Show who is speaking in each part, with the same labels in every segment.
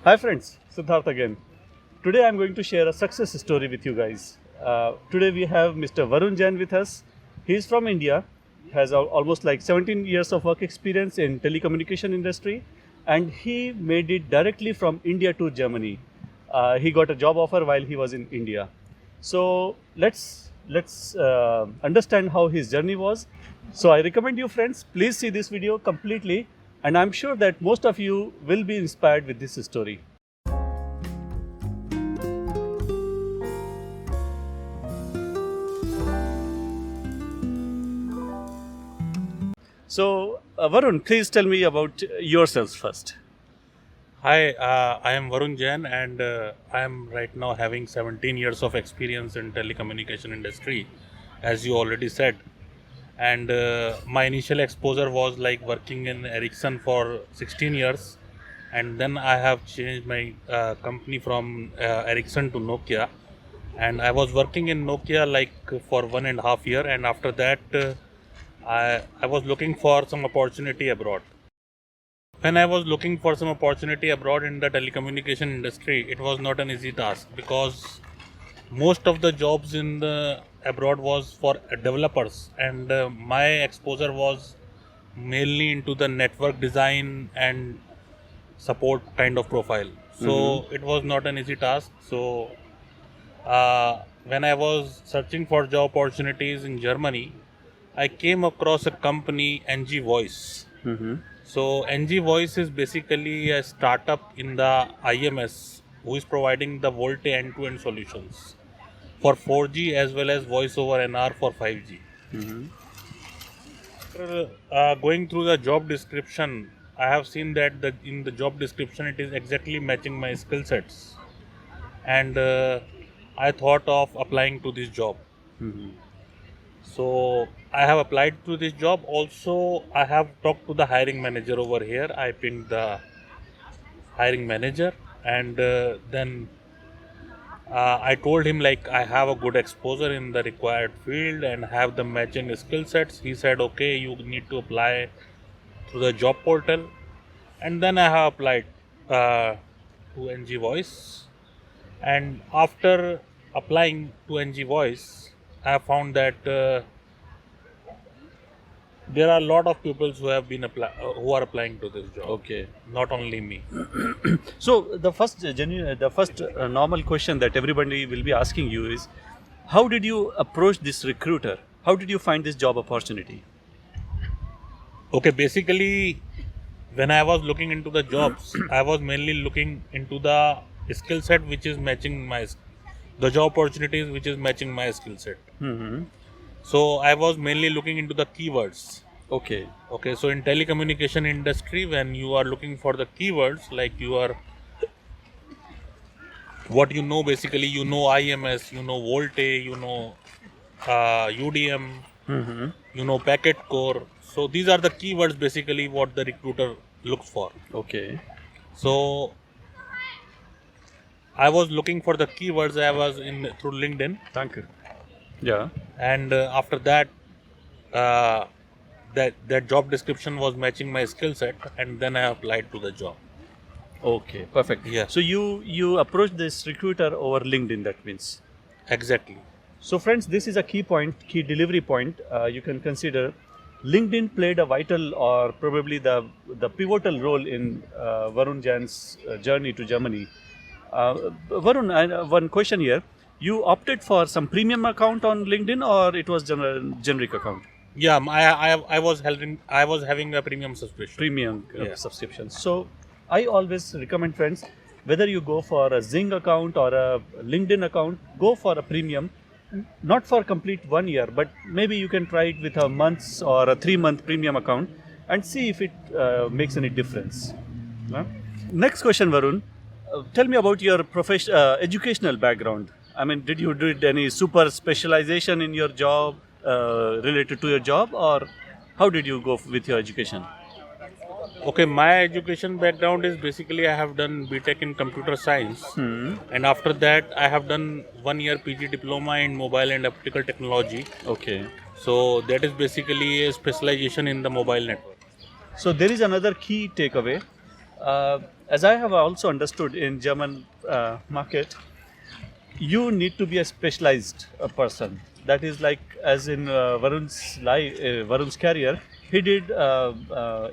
Speaker 1: Hi friends, Siddharth again. Today I'm going to share a success story with you guys. Today we have Mr. Varun Jain with us. He is from India, has almost like 17 years of work experience in telecommunication industry, and he made it directly from India to Germany. He got a job offer while he was in India. So let's understand how his journey was. So I recommend you friends, please see this video completely, and I'm sure that most of you will be inspired with this story. So Varun, please tell me about yourselves first.
Speaker 2: Hi, I am Varun Jain and I am right now having 17 years of experience in telecommunication industry, as you already said. And my initial exposure was like working in Ericsson for 16 years, and then I have changed my company from Ericsson to Nokia, and I was working in Nokia like for 1.5 years, and after that I was looking for some opportunity abroad. When I was looking for some opportunity abroad in the telecommunication industry, it was not an easy task because most of the jobs in the abroad was for developers, and my exposure was mainly into the network design and support kind of profile. So it was not an easy task. So when I was searching for job opportunities in Germany, I came across a company, NG Voice. So NG Voice is basically a startup in the IMS who is providing the VoLTE end-to-end solutions for 4G as well as voice over NR for 5G. After going through the job description, I have seen that in the job description it is exactly matching my skill sets, and I thought of applying to this job. So I have applied to this job. Also, I have talked to the hiring manager over here. I pinged the hiring manager, and then I told him like I have a good exposure in the required field and have the matching skill sets. He said, okay, you need to apply through the job portal, and then I have applied to NG Voice. And after applying to NG Voice, I have found that there are a lot of people who have been who are applying to this job.
Speaker 1: Okay.
Speaker 2: Not only me.
Speaker 1: So the first normal question that everybody will be asking you is, how did you approach this recruiter? How did you find this job opportunity?
Speaker 2: Okay, basically, when I was looking into the jobs, I was mainly looking into the skill set which is matching the job opportunities which is matching my skill set. So I was mainly looking into the keywords.
Speaker 1: Okay.
Speaker 2: Okay, so in telecommunication industry, when you are looking for the keywords, like you are, what you know basically, you know IMS, you know VoLTE, you know UDM, you know packet core. So these are the keywords basically what the recruiter looks for.
Speaker 1: Okay.
Speaker 2: So I was looking for the keywords. I was in through LinkedIn.
Speaker 1: Thank you. Yeah.
Speaker 2: And after that, that job description was matching my skill set, and then I applied to the job.
Speaker 1: Okay. Perfect.
Speaker 2: Yeah.
Speaker 1: So you approached this recruiter over LinkedIn. That means.
Speaker 2: Exactly.
Speaker 1: So friends, this is a key point, key delivery point. You can consider LinkedIn played a vital or probably the pivotal role in Varun Jain's journey to Germany. Varun, one question here. You opted for some premium account on LinkedIn, or it was generic account?
Speaker 2: Yeah, I was having a premium subscription.
Speaker 1: Premium subscription. So I always recommend friends, whether you go for a Zing account or a LinkedIn account, go for a premium. Not for complete 1 year, but maybe you can try it with a month's or a 3-month premium account and see if it makes any difference. Next question, Varun. Tell me about your educational background. I mean, did you do any super specialization in your job related to your job, or how did you go with your education?
Speaker 2: Okay, my education background is basically I have done BTech in computer science, and after that I have done 1 year PG diploma in mobile and optical technology.
Speaker 1: Okay.
Speaker 2: So that is basically a specialization in the mobile network.
Speaker 1: So there is another key takeaway. As I have also understood in German market, you need to be a specialized person. That is like as in Varun's career, he did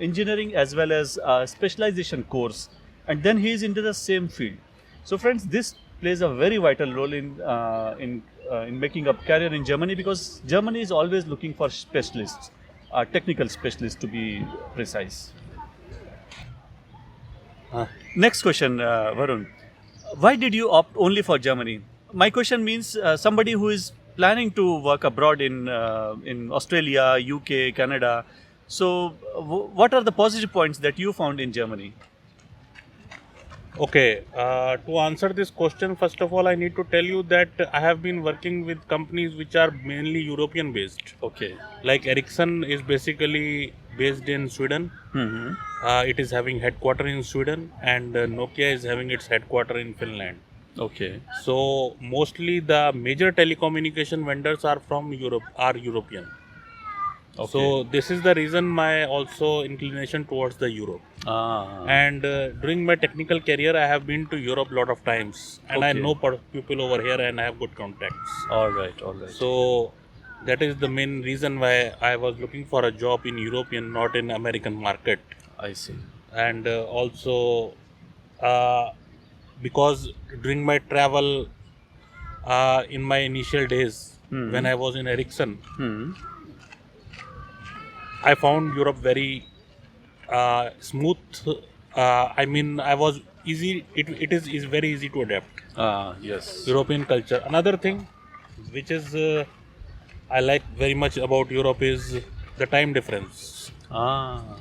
Speaker 1: engineering as well as specialization course, and then he is into the same field. So, friends, this plays a very vital role in making up career in Germany, because Germany is always looking for specialists, technical specialists to be precise.
Speaker 2: Uh,
Speaker 1: Next question, Varun. Why did you opt only for Germany? My question means somebody who is planning to work abroad in Australia, UK, Canada. So, what are the positive points that you found in Germany?
Speaker 2: Okay, to answer this question, first of all, I need to tell you that I have been working with companies which are mainly European based.
Speaker 1: Okay.
Speaker 2: Like Ericsson is basically based in Sweden.
Speaker 1: Mm-hmm.
Speaker 2: It is having headquarter in Sweden, and Nokia is having its headquarter in Finland.
Speaker 1: Okay.
Speaker 2: So mostly the major telecommunication vendors are from Europe, are European.
Speaker 1: Okay.
Speaker 2: So this is the reason my also inclination towards the Europe. And during my technical career, I have been to Europe lot of times, and I
Speaker 1: Okay.
Speaker 2: know people over here, and I have good contacts.
Speaker 1: All right. All right.
Speaker 2: So that is the main reason why I was looking for a job in European, not in American market.
Speaker 1: I see.
Speaker 2: And also because during my travel in my initial days when I was in Ericsson, I found Europe very smooth. I mean, I was easy. It is very easy to adapt.
Speaker 1: Yes.
Speaker 2: European culture. Another thing, which is I like very much about Europe is the time difference.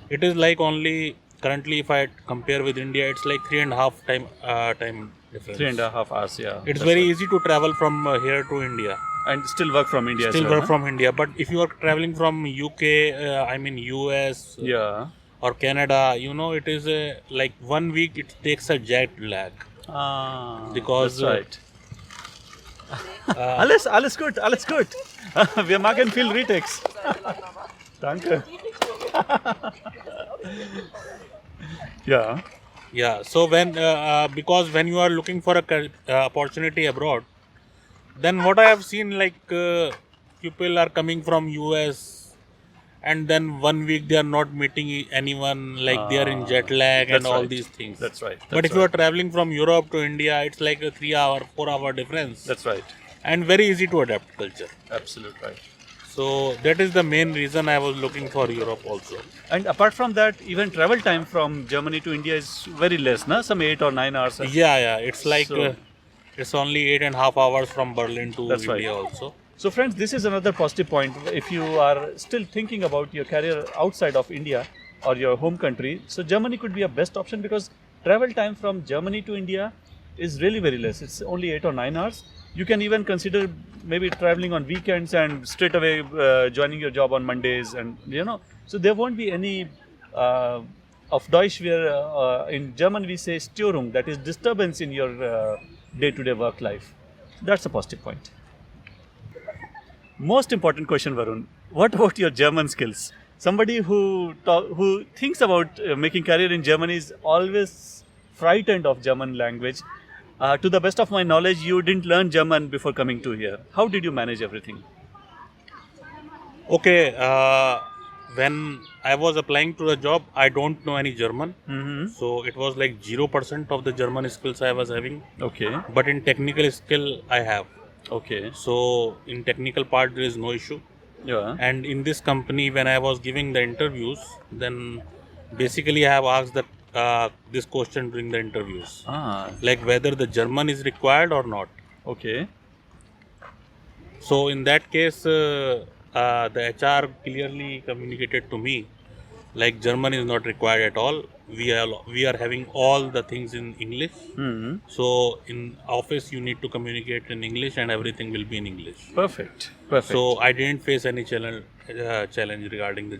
Speaker 2: It is like only currently, if I compare with India, it's like 3.5 time difference.
Speaker 1: 3.5 hours. Yeah.
Speaker 2: It's
Speaker 1: That's
Speaker 2: very
Speaker 1: right.
Speaker 2: easy to travel from here to India.
Speaker 1: And still work from India.
Speaker 2: Still
Speaker 1: as well,
Speaker 2: work from India, but if you are traveling from UK, I mean US,
Speaker 1: Yeah.
Speaker 2: or Canada, you know, it is like 1 week. It takes a jet lag because
Speaker 1: That's right. Alles gut, alles gut. Wir machen viel Retakes. Danke. Yeah.
Speaker 2: yeah. So when because when you are looking for a opportunity abroad, then what I have seen, like people are coming from US, and then 1 week they are not meeting anyone, like they are in jet lag and
Speaker 1: That's
Speaker 2: all
Speaker 1: right.
Speaker 2: these things.
Speaker 1: That's right.
Speaker 2: But
Speaker 1: That's
Speaker 2: if you are traveling from Europe to India, it's like a 3 hour, 4 hour difference.
Speaker 1: That's right.
Speaker 2: And very easy to adapt culture.
Speaker 1: Absolute right.
Speaker 2: So that is the main reason I was looking for Europe also.
Speaker 1: And apart from that, even travel time from Germany to India is very less, na? Some 8 or 9 hours.
Speaker 2: Yeah, it's like
Speaker 1: So-
Speaker 2: it's only 8.5 hours from Berlin to
Speaker 1: That's right.
Speaker 2: India also.
Speaker 1: So, friends, this is another positive point. If you are still thinking about your career outside of India or your home country, so Germany could be a best option, because travel time from Germany to India is really very less. It's only 8 or 9 hours. You can even consider maybe traveling on weekends and straight away joining your job on Mondays, and so there won't be any of Deutsch. Where in German we say Störung, that is disturbance in your day-to-day work life. That's a positive point. Most important question, Varun. What about your German skills? Somebody who thinks about making career in Germany is always frightened of German language. To the best of my knowledge, you didn't learn German before coming to here. How did you manage everything?
Speaker 2: Okay, when I was applying to the job, I don't know any German. So it was like 0% of the German skills I was having.
Speaker 1: Okay.
Speaker 2: But in technical skill, I have.
Speaker 1: Okay.
Speaker 2: So in technical part, there is no issue.
Speaker 1: Yeah.
Speaker 2: And in this company, when I was giving the interviews, then basically I have asked that this question during the interviews, like whether the German is required or not.
Speaker 1: Okay.
Speaker 2: So in that case, the HR clearly communicated to me, like German is not required at all. We are having all the things in English. So in office you need to communicate in English, and everything will be in English.
Speaker 1: Perfect. Perfect.
Speaker 2: So I didn't face any challenge regarding the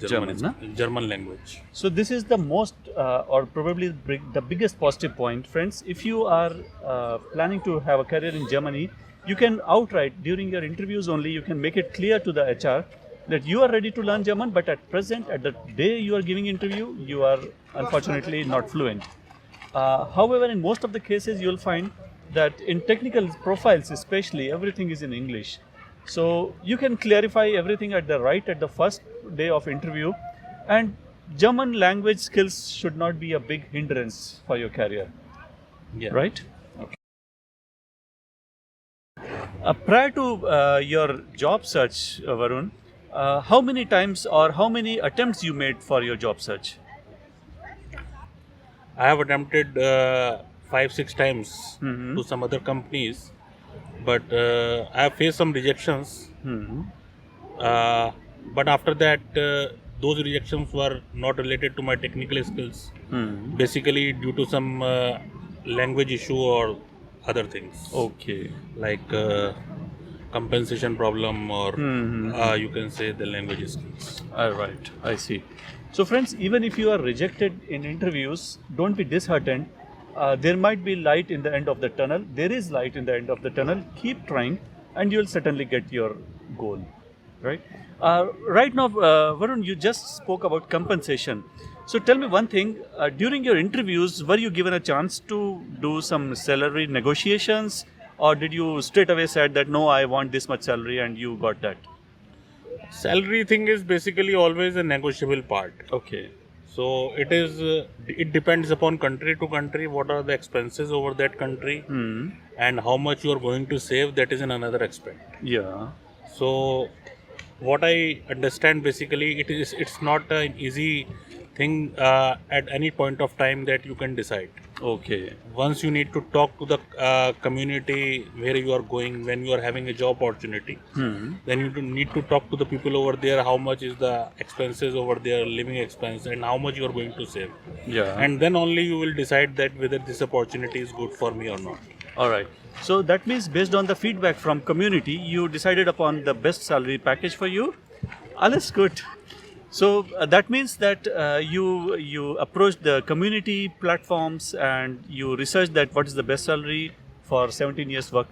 Speaker 2: German language.
Speaker 1: So this is the most or probably the biggest positive point, friends. If you are planning to have a career in Germany, you can outright during your interviews only, you can make it clear to the HR that you are ready to learn German, but at present, at the day you are giving interview, you are unfortunately not fluent. However, in most of the cases, you'll find that in technical profiles, especially, everything is in English. So you can clarify everything at the first day of interview, and German language skills should not be a big hindrance for your career.
Speaker 2: Yeah.
Speaker 1: Right? Okay. Prior to your job search, Varun, how many times or how many attempts you made for your job search?
Speaker 2: I have attempted 5-6 times
Speaker 1: Mhm.
Speaker 2: to some other companies, but I have faced some rejections. Uh, but after that, those rejections were not related to my technical skills, basically due to some language issue or other things,
Speaker 1: Okay.
Speaker 2: like compensation problem, or
Speaker 1: Mhm.
Speaker 2: you can say the language skills.
Speaker 1: All right, I see. So, friends, even if you are rejected in interviews, don't be disheartened. There might be light in the end of the tunnel. There is light in the end of the tunnel. Keep trying, and you'll certainly get your goal. Right? Right now, Varun, you just spoke about compensation. So, tell me one thing. During your interviews, were you given a chance to do some salary negotiations, or did you straight away said that no, I want this much salary, and you got that?
Speaker 2: Salary thing is basically always a negotiable part.
Speaker 1: Okay.
Speaker 2: So it depends upon country to country, what are the expenses over that country, and how much you are going to save, that is in another aspect.
Speaker 1: Yeah.
Speaker 2: So what I understand, basically it's not an easy thing at any point of time that you can decide.
Speaker 1: Okay.
Speaker 2: Once you need to talk to the community where you are going, when you are having a job opportunity, then you need to talk to the people over there, how much is the expenses over there, living expense, and how much you are going to save.
Speaker 1: Yeah.
Speaker 2: And then only you will decide that whether this opportunity is good for me or not.
Speaker 1: All right. So that means based on the feedback from community, you decided upon the best salary package for you. Alles good. So that means that you approached the community platforms and you researched that what is the best salary for 17 years work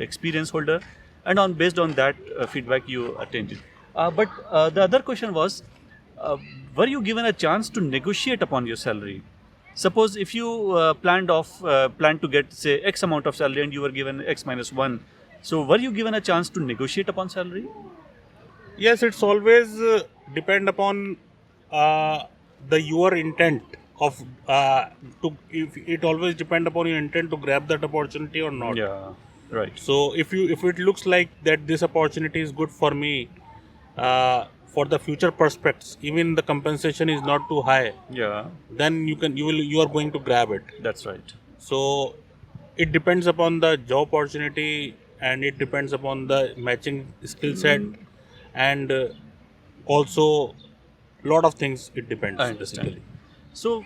Speaker 1: experience holder, and based on that feedback you attended. But the other question was, were you given a chance to negotiate upon your salary? Suppose if you planned to get say X amount of salary and you were given X minus 1, so were you given a chance to negotiate upon salary?
Speaker 2: Yes, it's always depend upon your intent of if it always depend upon your intent to grab that opportunity or not.
Speaker 1: Yeah, right.
Speaker 2: So if it looks like that this opportunity is good for me, for the future prospects, even the compensation is not too high,
Speaker 1: Yeah,
Speaker 2: then you are going to grab it.
Speaker 1: that's right.
Speaker 2: So it depends upon the job opportunity, and it depends upon the matching skill set, and also lot of things it depends.
Speaker 1: I understand.
Speaker 2: Basically.
Speaker 1: So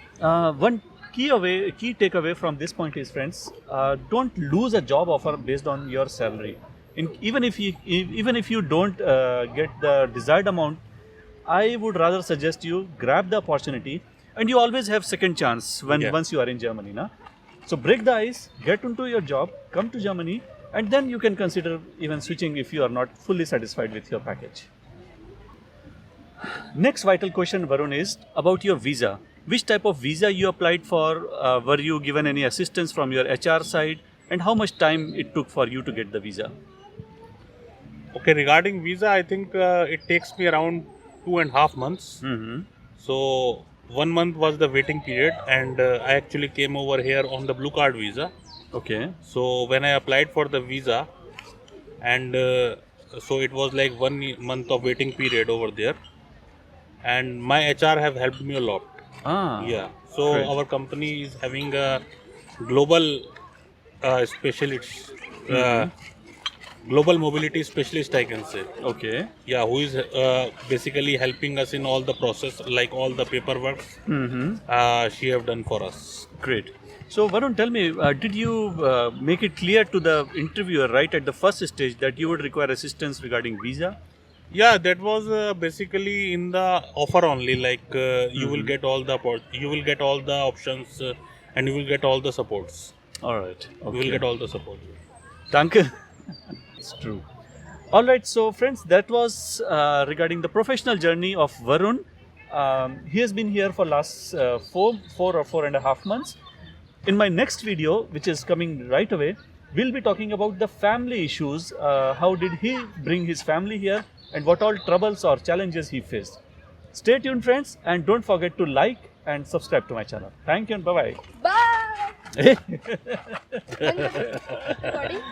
Speaker 1: one key takeaway from this point is, friends, don't lose a job offer based on your salary. Even if you don't get the desired amount, I would rather suggest you grab the opportunity, and you always have second chance once you are in Germany, na? So break the ice, get into your job, come to Germany, and then you can consider even switching if you are not fully satisfied with your package. Next vital question, Varun, is about your visa. Which type of visa you applied for? Were you given any assistance from your HR side? And how much time it took for you to get the visa?
Speaker 2: Okay, regarding visa, I think it takes me around 2.5 months. So 1 month was the waiting period, and I actually came over here on the blue card visa.
Speaker 1: Okay.
Speaker 2: So when I applied for the visa, and so it was like 1 month of waiting period over there, and my HR have helped me a lot. Yeah. So
Speaker 1: great.
Speaker 2: our company is having a global specialist, global mobility specialist, I can say.
Speaker 1: Okay.
Speaker 2: Yeah, who is basically helping us in all the process, like all the paperwork. She have done for us.
Speaker 1: Great. So Varun, tell me, did you make it clear to the interviewer right at the first stage that you would require assistance regarding visa?
Speaker 2: Yeah, that was basically in the offer only. Like you will get all the options, and you will get all the supports.
Speaker 1: All right. Okay.
Speaker 2: You will get all the support.
Speaker 1: Danke. It's true. All right. So friends, that was regarding the professional journey of Varun. He has been here for last 4 or 4.5 months. In my next video, which is coming right away, we'll be talking about the family issues. How did he bring his family here and what all troubles or challenges he faced. Stay tuned, friends, and don't forget to like and subscribe to my channel. Thank you and bye-bye.
Speaker 3: Bye.
Speaker 1: Hey.
Speaker 3: Recording?